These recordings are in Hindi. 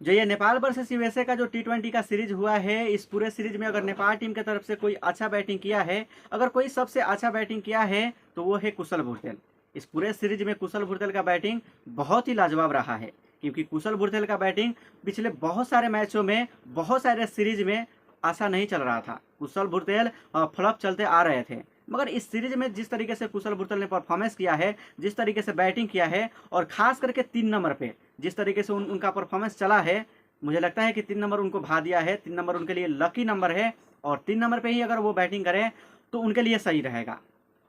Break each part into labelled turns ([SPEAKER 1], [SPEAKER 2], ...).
[SPEAKER 1] जो ये नेपाल वर्सेस यूएसए का जो टी20 का सीरीज हुआ है, इस पूरे सीरीज में अगर नेपाल टीम की तरफ से कोई अच्छा बैटिंग किया है, अगर कोई सबसे अच्छा बैटिंग किया है तो वो है कुशल भुरतेल। इस पूरे सीरीज में कुशल भुरतेल का बैटिंग बहुत ही लाजवाब रहा है, क्योंकि कुशल भुरतेल का बैटिंग पिछले बहुत सारे मैचों में, बहुत सारे सीरीज में ऐसा नहीं चल रहा था। कुशल भुरतेल फ्लॉप चलते आ रहे थे, मगर इस सीरीज में जिस तरीके से कुशल भुरतेल ने परफॉर्मेंस किया है, जिस तरीके से बैटिंग किया है, और खास करके 3 नंबर पे जिस तरीके से उनका परफॉर्मेंस चला है, मुझे लगता है कि 3 नंबर उनको भा दिया है। 3 नंबर उनके लिए लकी नंबर है, और 3 नंबर पे ही अगर वो बैटिंग करें तो उनके लिए सही रहेगा।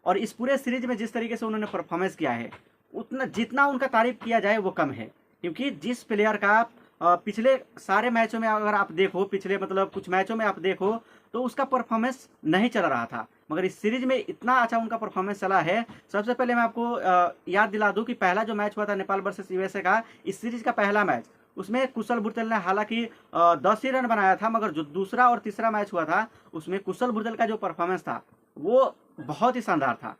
[SPEAKER 1] और इस पूरे सीरीज में जिस तरीके से उन्होंने परफॉर्मेंस किया है, उतना जितना उनका तारीफ किया जाए वो कम है, क्योंकि जिस प्लेयर का पिछले सारे मैचों में अगर आप देखो, पिछले मतलब कुछ मैचों में आप देखो, तो उसका परफॉर्मेंस नहीं चल रहा था, मगर इस सीरीज में इतना अच्छा उनका परफॉर्मेंस चला है। सबसे पहले मैं आपको याद दिला दूं कि पहला जो मैच हुआ था नेपाल वर्सेस यूएसए का, इस सीरीज का पहला मैच, उसमें कुशल भुरतेल ने हालांकि 10 ही रन बनाया था, मगर जो दूसरा और तीसरा मैच हुआ था उसमें कुशल भुरतेल का जो परफॉर्मेंस था वो बहुत ही शानदार था।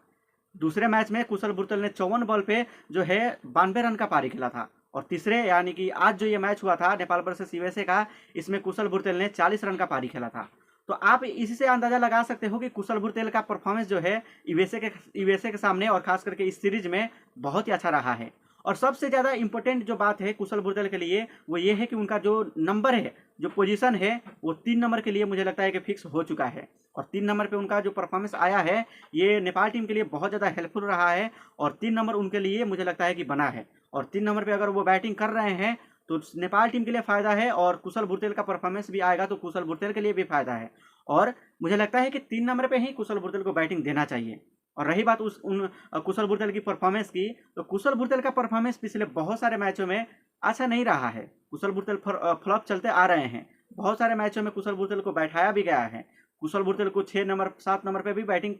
[SPEAKER 1] दूसरे मैच में कुशल भुरतेल ने 54 बॉल पे जो है 92 रन का पारी खेला था, और तीसरे यानी कि आज जो ये मैच हुआ था नेपाल वर्सेस यूएसए का, इसमें कुशल भुरतेल ने 40 रन का पारी खेला था। तो आप इसी से अंदाजा लगा सकते हो कि कुशल भुरतेल का परफॉर्मेंस जो है यूएसए के सामने और खास करके इस सीरीज में बहुत ही अच्छा रहा है। और सबसे ज़्यादा इंपॉर्टेंट जो बात है कुशल भुरतेल के लिए वो ये है कि उनका जो नंबर है, जो पोजीशन है, वो 3 नंबर के लिए मुझे लगता है कि फिक्स हो चुका है। और 3 नंबर पे उनका जो परफॉर्मेंस आया है, ये नेपाल टीम के लिए बहुत ज़्यादा हेल्पफुल रहा है, और 3 नंबर उनके लिए मुझे लगता है कि बना है। और 3 नंबर पे अगर वो बैटिंग कर रहे हैं तो नेपाल टीम के लिए फ़ायदा है, और कुशल भुरतेल का परफॉर्मेंस भी आएगा तो कुशल भुरतेल के लिए भी फ़ायदा है। और मुझे लगता है कि 3 नंबर पे ही कुशल भुरतेल को बैटिंग देना चाहिए। और रही बात कुशल भुरतेल की परफॉर्मेंस की, तो कुशल भुरतेल का परफॉर्मेंस पिछले बहुत सारे मैचों में अच्छा नहीं रहा है। कुशल भुरतेल फ्लॉप चलते आ रहे हैं। बहुत सारे मैचों में कुशल भुरतेल को बैठाया भी गया है। कुशल भुरतेल को 6 नंबर 7 नंबर पे भी बैटिंग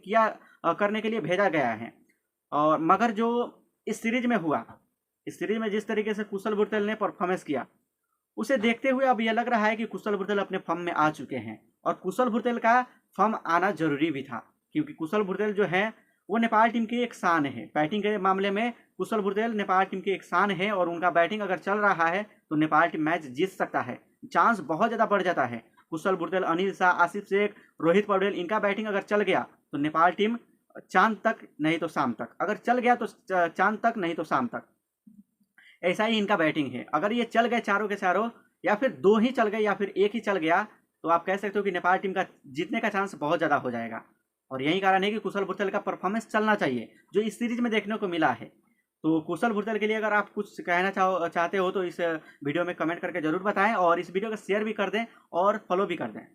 [SPEAKER 1] करने के लिए भेजा गया है। और मगर जो इस सीरीज में हुआ, इस सीरीज में जिस तरीके से कुशल भुरतेल ने परफॉर्मेंस किया, उसे देखते हुए अब यह लग रहा है कि कुशल भुरतेल अपने फॉर्म में आ चुके हैं, और कुशल भुरतेल का फॉर्म आना जरूरी भी था, क्योंकि कुशल भुरतेल जो है वो नेपाल टीम की एक शान है। बैटिंग के मामले में कुशल भुरतेल नेपाल टीम की एक शान है, और उनका बैटिंग अगर चल रहा है तो नेपाल टीम मैच जीत सकता है, चांस बहुत ज़्यादा बढ़ जाता है। कुशल भुरतेल, अनिल शाह, आसिफ शेख, रोहित पौडेल, इनका बैटिंग अगर चल गया तो नेपाल टीम चांद तक नहीं तो शाम तक, अगर चल गया तो चांद तक नहीं तो शाम तक, ऐसा ही इनका बैटिंग है। अगर ये चल गए चारों के चारों, या फिर दो ही चल गए या फिर एक ही चल गया, तो आप कह सकते हो कि नेपाल टीम का जीतने का चांस बहुत ज़्यादा हो जाएगा। और यही कारण है कि कुशल भुरतेल का परफॉर्मेंस चलना चाहिए, जो इस सीरीज में देखने को मिला है। तो कुशल भुरतेल के लिए अगर आप कुछ कहना चाहते हो तो इस वीडियो में कमेंट करके ज़रूर बताएं, और इस वीडियो को शेयर भी कर दें और फॉलो भी कर दें।